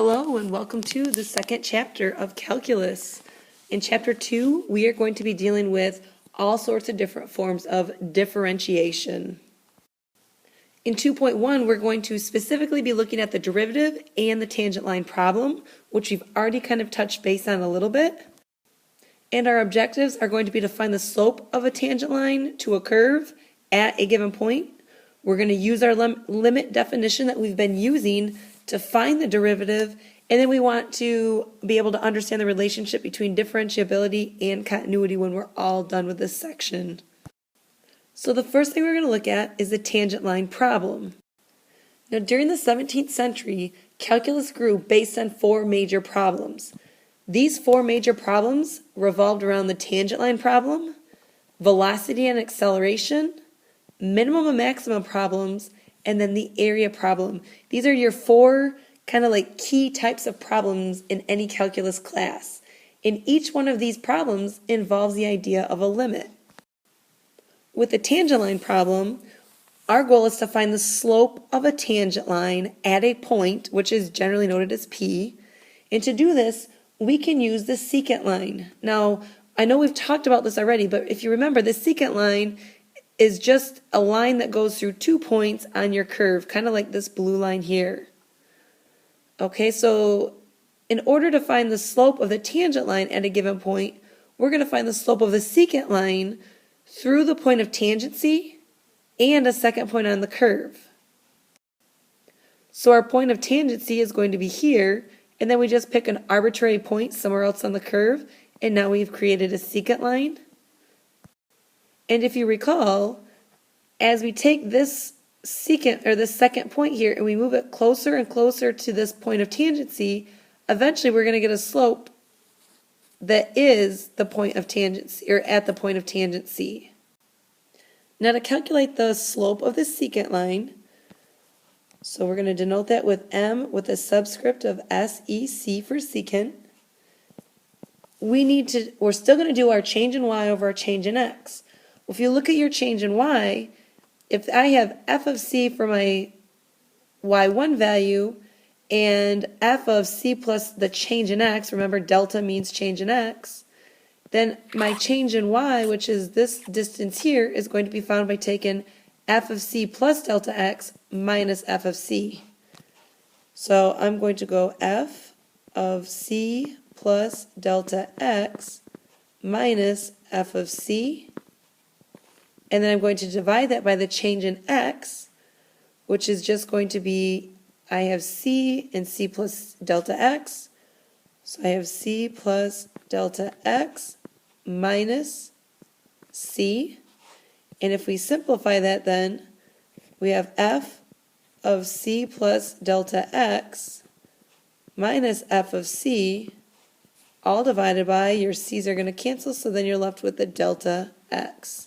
Hello and welcome to the second chapter of calculus. In chapter 2, we are going to be dealing with all sorts of different forms of differentiation. In 2.1, we're going to specifically be looking at the derivative and the tangent line problem, which we've already kind of touched base on a little bit. And our objectives are going to be to find the slope of a tangent line to a curve at a given point. We're going to use our limit definition that we've been using to find the derivative, and then we want to be able to understand the relationship between differentiability and continuity when we're all done with this section. So the first thing we're going to look at is the tangent line problem. Now during the 17th century, calculus grew based on four major problems. These four major problems revolved around the tangent line problem, velocity and acceleration, minimum and maximum problems, and then the area problem. These are your four kind of like key types of problems in any calculus class. And each one of these problems involves the idea of a limit. With the tangent line problem, our goal is to find the slope of a tangent line at a point, which is generally noted as P. And to do this, we can use the secant line. Now, I know we've talked about this already, but if you remember, the secant line is just a line that goes through 2 points on your curve, kind of like this blue line here. Okay, so in order to find the slope of the tangent line at a given point, we're going to find the slope of the secant line through the point of tangency and a second point on the curve. So our point of tangency is going to be here, and then we just pick an arbitrary point somewhere else on the curve, and now we've created a secant line. And if you recall, as we take this secant or this second point here and we move it closer and closer to this point of tangency, eventually we're going to get a slope that is the point of tangency, or at the point of tangency. Now to calculate the slope of the secant line, so we're going to denote that with M with a subscript of SEC for secant. We're still going to do our change in y over our change in x. If you look at your change in y, if I have f of c for my y1 value and f of c plus the change in x, remember delta means change in x, then my change in y, which is this distance here, is going to be found by taking f of c plus delta x minus f of c. So I'm going to go f of c plus delta x minus f of c. And then I'm going to divide that by the change in x, which is just going to be, I have c and c plus delta x. So I have c plus delta x minus c. And if we simplify that then, we have f of c plus delta x minus f of c, all divided by, your c's are going to cancel, so then you're left with the delta x.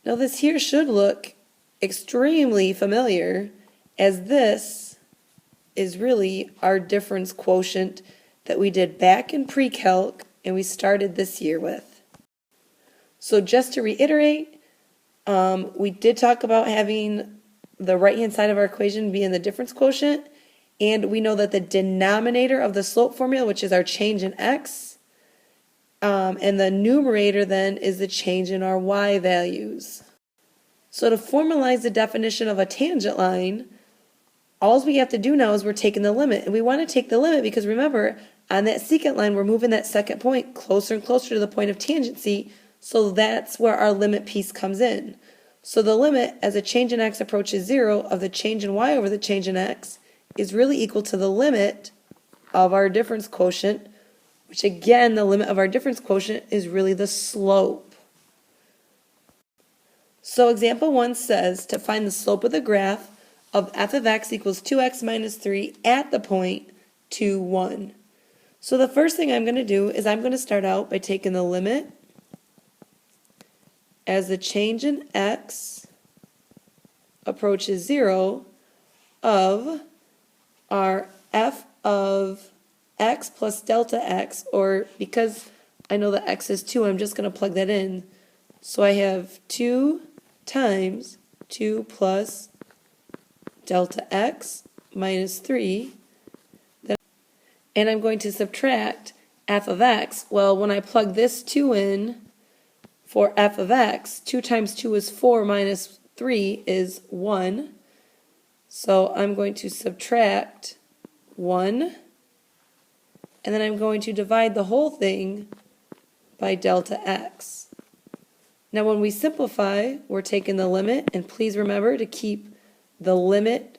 Now this here should look extremely familiar, as this is really our difference quotient that we did back in pre-calc and we started this year with. So just to reiterate, we did talk about having the right-hand side of our equation being the difference quotient, and we know that the denominator of the slope formula, which is our change in x, and the numerator then is the change in our y values. So to formalize the definition of a tangent line, all we have to do now is we're taking the limit. And we want to take the limit because remember, on that secant line, we're moving that second point closer and closer to the point of tangency, so that's where our limit piece comes in. So the limit, as a change in x approaches 0, of the change in y over the change in x is really equal to the limit of our difference quotient, which again, the limit of our difference quotient is really the slope. So example 1 says to find the slope of the graph of f of x equals 2x minus 3 at the point 2, 1. So the first thing I'm going to do is I'm going to start out by taking the limit as the change in x approaches 0 of our f of x plus delta x, or because I know that x is 2, I'm just going to plug that in. So I have 2 times 2 plus delta x minus 3 and I'm going to subtract f of x. Well, when I plug this 2 in for f of x, 2 times 2 is 4 minus 3 is 1. So I'm going to subtract 1, and then I'm going to divide the whole thing by delta x. Now when we simplify, we're taking the limit, and please remember to keep the limit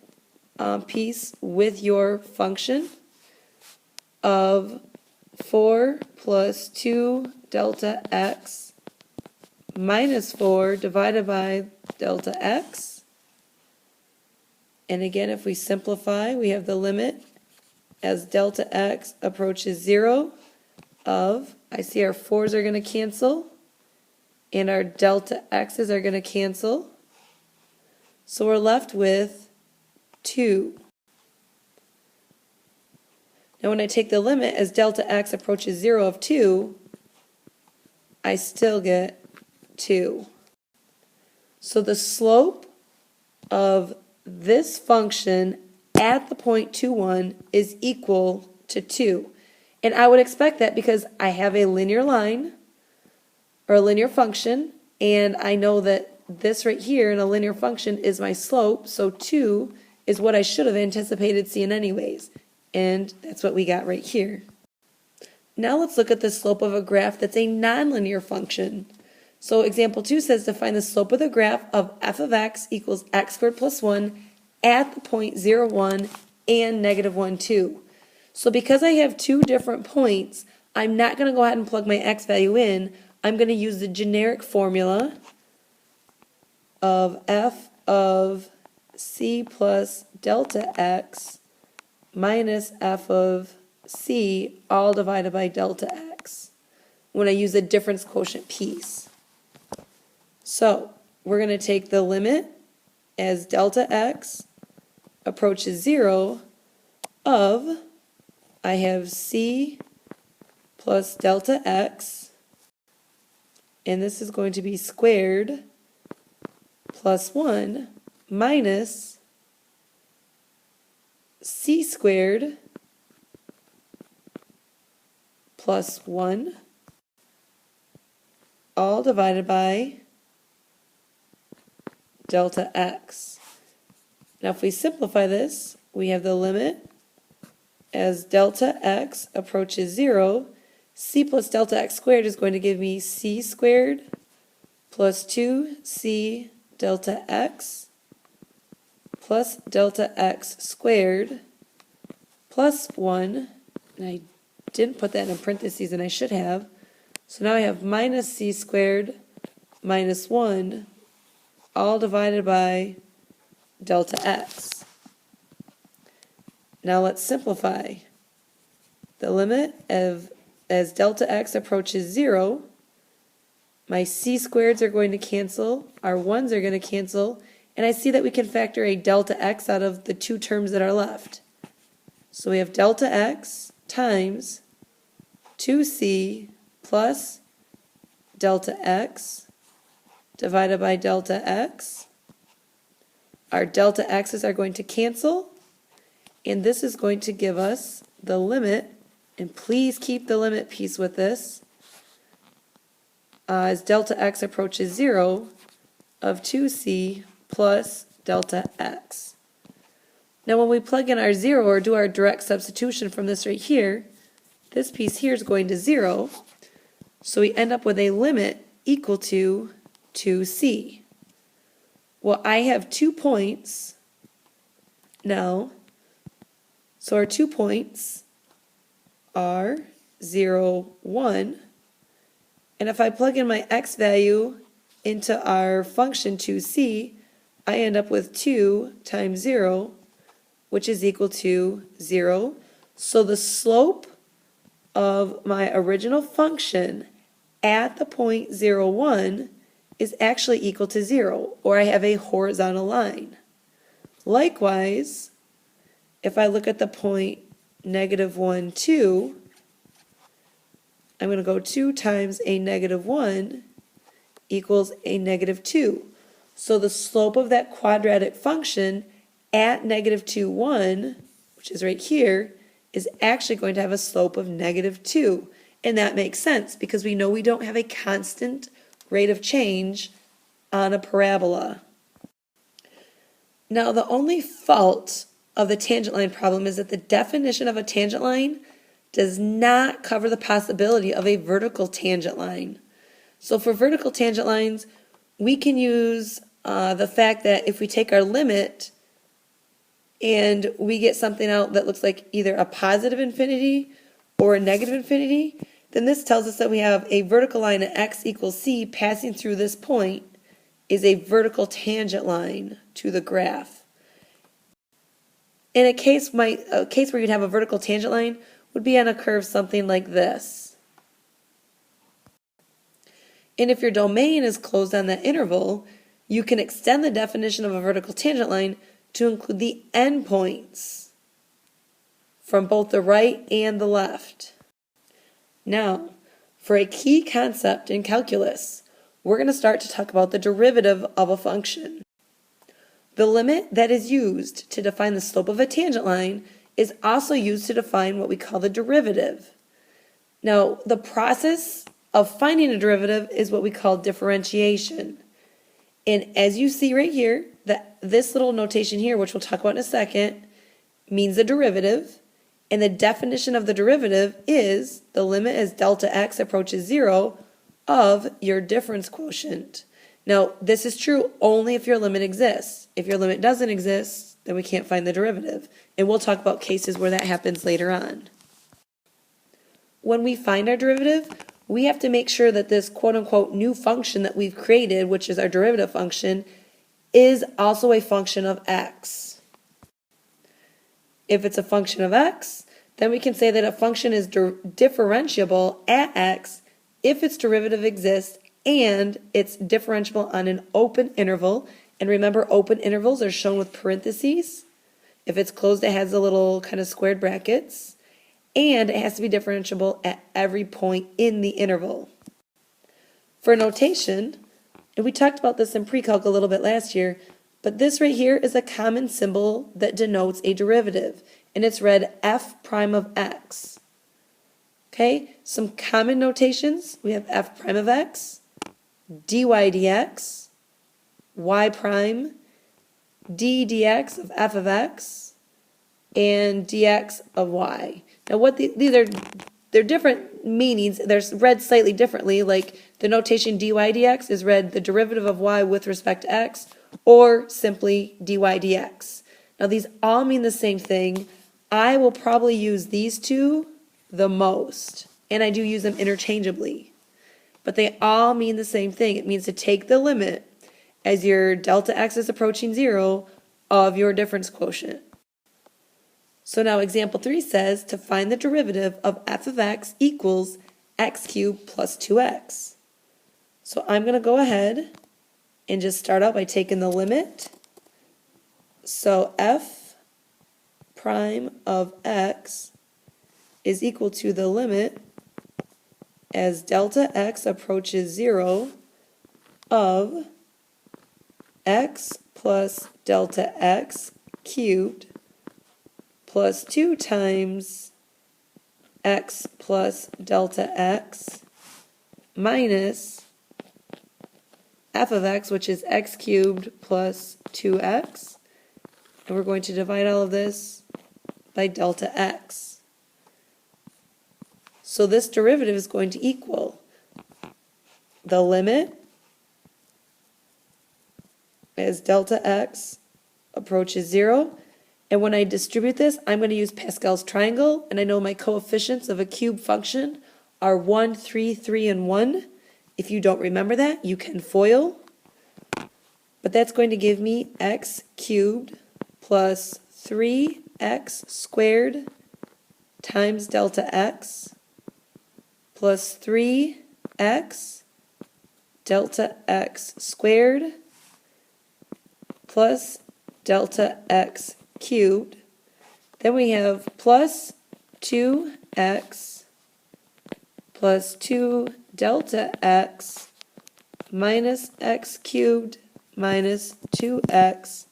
piece with your function of 4 plus 2 delta x minus 4 divided by delta x. And again, if we simplify, we have the limit as delta x approaches 0 of, I see our 4's are going to cancel, and our delta x's are going to cancel. So we're left with 2. Now when I take the limit as delta x approaches 0 of 2, I still get 2. So the slope of this function at the point 2, 1 is equal to 2. And I would expect that because I have a linear line or a linear function, and I know that this right here in a linear function is my slope, so 2 is what I should have anticipated seeing anyways. And that's what we got right here. Now let's look at the slope of a graph that's a nonlinear function. So example 2 says to find the slope of the graph of f of x equals x squared plus 1 at the point 0, 1 and negative 1, 2. So because I have two different points, I'm not going to go ahead and plug my x value in. I'm going to use the generic formula of f of c plus delta x minus f of c all divided by delta x when I use the difference quotient piece. So we're going to take the limit as delta x approaches 0 of, I have c plus delta x, and this is going to be squared plus 1 minus c squared plus 1 all divided by delta x. Now if we simplify this, we have the limit as delta x approaches 0. C plus delta x squared is going to give me c squared plus 2c delta x plus delta x squared plus 1, and I didn't put that in parentheses and I should have. So now I have minus c squared minus 1 all divided by delta x. Now let's simplify. The limit of as delta x approaches 0, my c squareds are going to cancel, our 1's are going to cancel, and I see that we can factor a delta x out of the two terms that are left. So we have delta x times 2c plus delta x divided by delta x. Our delta x's are going to cancel, and this is going to give us the limit, and please keep the limit piece with this, as delta x approaches 0 of 2c plus delta x. Now when we plug in our 0 or do our direct substitution from this right here, this piece here is going to 0, so we end up with a limit equal to 2c. Well, I have 2 points now, so our 2 points are 0, 1, and if I plug in my x value into our function 2c, I end up with 2 times 0, which is equal to 0. So the slope of my original function at the point 0, 1 is actually equal to 0, or I have a horizontal line. Likewise, if I look at the point negative 1, 2, I'm going to go 2 times a negative 1 equals a negative 2. So the slope of that quadratic function at negative 2, 1, which is right here, is actually going to have a slope of -2. And that makes sense because we know we don't have a constant rate of change on a parabola. Now, the only fault of the tangent line problem is that the definition of a tangent line does not cover the possibility of a vertical tangent line. So for vertical tangent lines, we can use the fact that if we take our limit and we get something out that looks like either a positive infinity or a negative infinity, then this tells us that we have a vertical line at x equals c passing through this point is a vertical tangent line to the graph. In a case where you'd have a vertical tangent line would be on a curve something like this. And if your domain is closed on that interval, you can extend the definition of a vertical tangent line to include the endpoints from both the right and the left. Now, for a key concept in calculus, we're going to start to talk about the derivative of a function. The limit that is used to define the slope of a tangent line is also used to define what we call the derivative. Now, the process of finding a derivative is what we call differentiation. And as you see right here, this little notation here, which we'll talk about in a second, means a derivative. And the definition of the derivative is the limit as delta x approaches 0 of your difference quotient. Now, this is true only if your limit exists. If your limit doesn't exist, then we can't find the derivative. And we'll talk about cases where that happens later on. When we find our derivative, we have to make sure that this quote-unquote new function that we've created, which is our derivative function, is also a function of x. If it's a function of x, then we can say that a function is differentiable at x if its derivative exists and it's differentiable on an open interval. And remember, open intervals are shown with parentheses. If it's closed, it has the little kind of squared brackets. And it has to be differentiable at every point in the interval. For notation, and we talked about this in pre-calc a little bit last year, but this right here is a common symbol that denotes a derivative, and it's read f prime of x. Okay, some common notations, we have f prime of x, dy dx, y prime, d dx of f of x, and dx of y. Now they're different meanings. They're read slightly differently, like the notation dy dx is read the derivative of y with respect to x, or simply dy dx. Now these all mean the same thing. I will probably use these two the most, and I do use them interchangeably. But they all mean the same thing. It means to take the limit as your delta x is approaching 0 of your difference quotient. So now example 3 says to find the derivative of f of x equals x cubed plus 2x. So I'm going to go ahead and just start out by taking the limit. So f prime of x is equal to the limit as delta x approaches 0 of x plus delta x cubed plus 2 times x plus delta x minus f of x, which is x cubed plus 2x. And we're going to divide all of this by delta x. So this derivative is going to equal the limit as delta x approaches 0. And when I distribute this, I'm going to use Pascal's triangle, and I know my coefficients of a cube function are 1, 3, 3, and 1. If you don't remember that, you can FOIL. But that's going to give me x cubed plus 3x squared times delta x plus 3x delta x squared plus delta x cubed. Then we have plus 2x plus 2 delta x minus x cubed minus 2x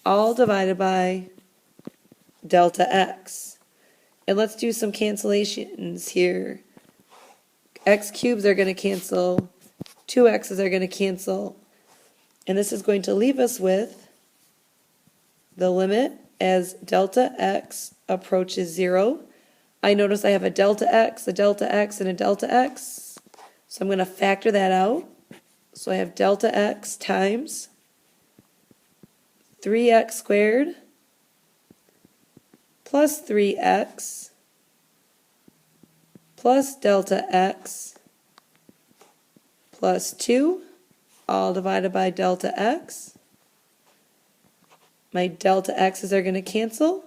all divided by delta x. And let's do some cancellations here. X cubes are going to cancel. 2x's are going to cancel. And this is going to leave us with the limit as delta x approaches 0. I notice I have a delta x, and a delta x. So I'm going to factor that out. So I have delta x times 3x squared plus 3x plus delta x plus 2, all divided by delta x. My delta x's are going to cancel,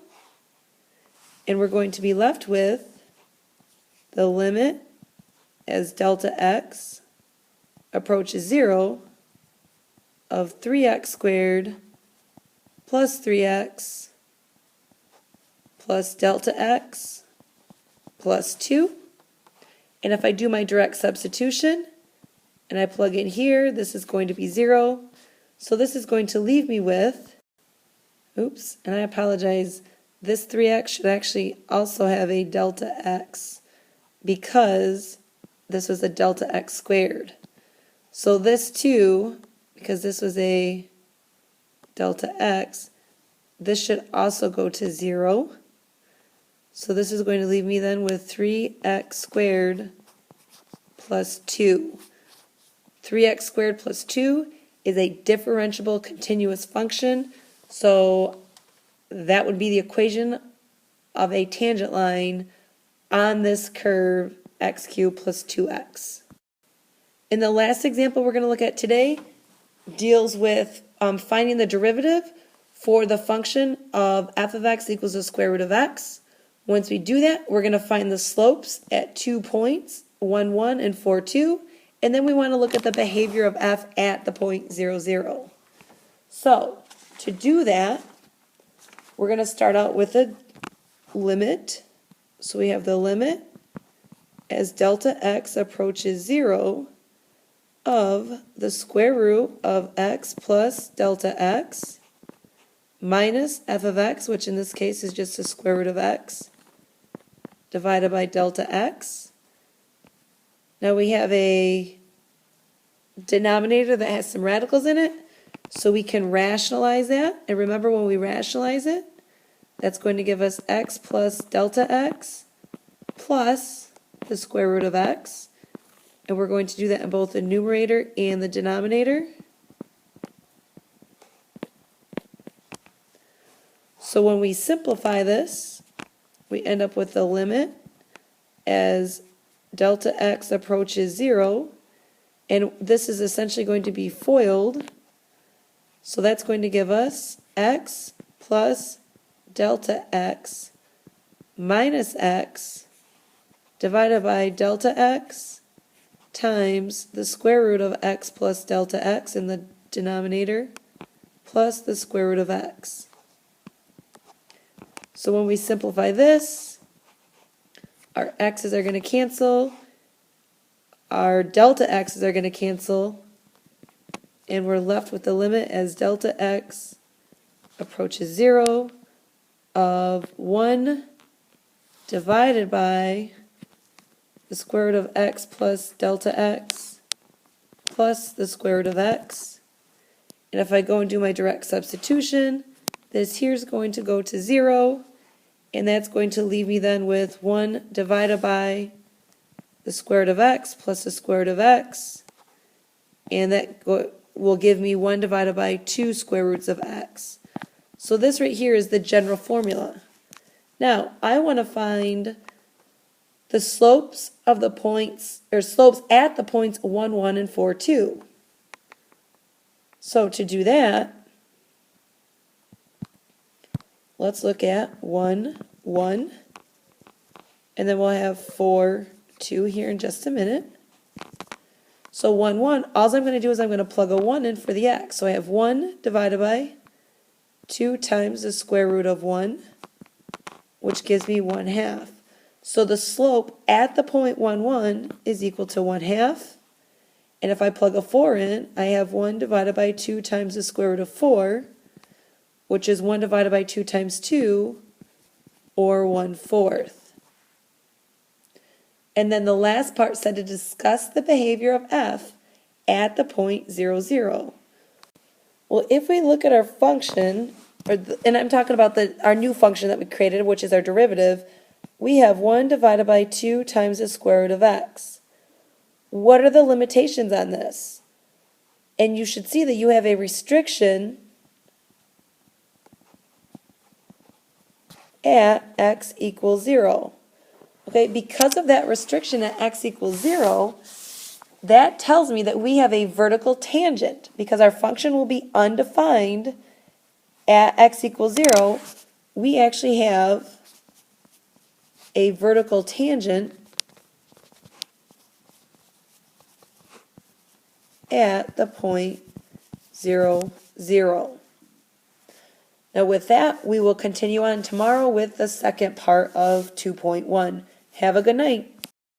and we're going to be left with the limit as delta x approaches 0 of 3x squared plus 3x plus delta x plus 2. And if I do my direct substitution and I plug in here, this is going to be 0. So this is going to leave me with, oops, and I apologize, this 3x should actually also have a delta x because this was a delta x squared. So this too, because this was a delta x, this should also go to 0. So this is going to leave me then with 3x squared plus 2. 3x squared plus 2 is a differentiable continuous function, so that would be the equation of a tangent line on this curve x cubed plus 2x. And the last example we're going to look at today deals with finding the derivative for the function of f of x equals the square root of x. Once we do that, we're going to find the slopes at 2 points, 1, 1, and 4, 2. And then we want to look at the behavior of f at the point 0, 0. So, to do that, we're going to start out with a limit. So we have the limit as delta x approaches 0 of the square root of x plus delta x minus f of x, which in this case is just the square root of x, divided by delta x. Now we have a denominator that has some radicals in it, so we can rationalize that. And remember, when we rationalize it, that's going to give us x plus delta x plus the square root of x. And we're going to do that in both the numerator and the denominator. So when we simplify this, we end up with the limit as delta x approaches 0. And this is essentially going to be FOILed. So that's going to give us x plus delta x minus x divided by delta x times the square root of x plus delta x in the denominator plus the square root of x. So when we simplify this, our x's are going to cancel, our delta x's are going to cancel, and we're left with the limit as delta x approaches 0 of 1 divided by the square root of x plus delta x plus the square root of x. And if I go and do my direct substitution, this here is going to go to 0, and that's going to leave me then with 1 divided by the square root of x plus the square root of x, and that will give me 1 divided by 2 square roots of x. So this right here is the general formula. Now, I want to find the slopes of the points, or slopes at the points 1, 1, and 4, 2. So to do that, let's look at 1, 1, and then we'll have 4, 2 here in just a minute. So 1, 1, all I'm going to do is I'm going to plug a 1 in for the x. So I have 1 divided by 2 times the square root of 1, which gives me 1/2. So the slope at the point 1, 1 is equal to 1/2. And if I plug a 4 in, I have 1 divided by 2 times the square root of 4, which is 1 divided by 2 times 2, or 1/4. And then the last part said to discuss the behavior of f at the point 0, 0. Well, if we look at our function, and I'm talking about our new function that we created, which is our derivative, we have 1 divided by 2 times the square root of x. What are the limitations on this? And you should see that you have a restriction at x equals 0. Okay, because of that restriction at x equals 0, that tells me that we have a vertical tangent. Because our function will be undefined at x equals 0, we actually have a vertical tangent at the point 0, 0. Now with that, we will continue on tomorrow with the second part of 2.1. Have a good night.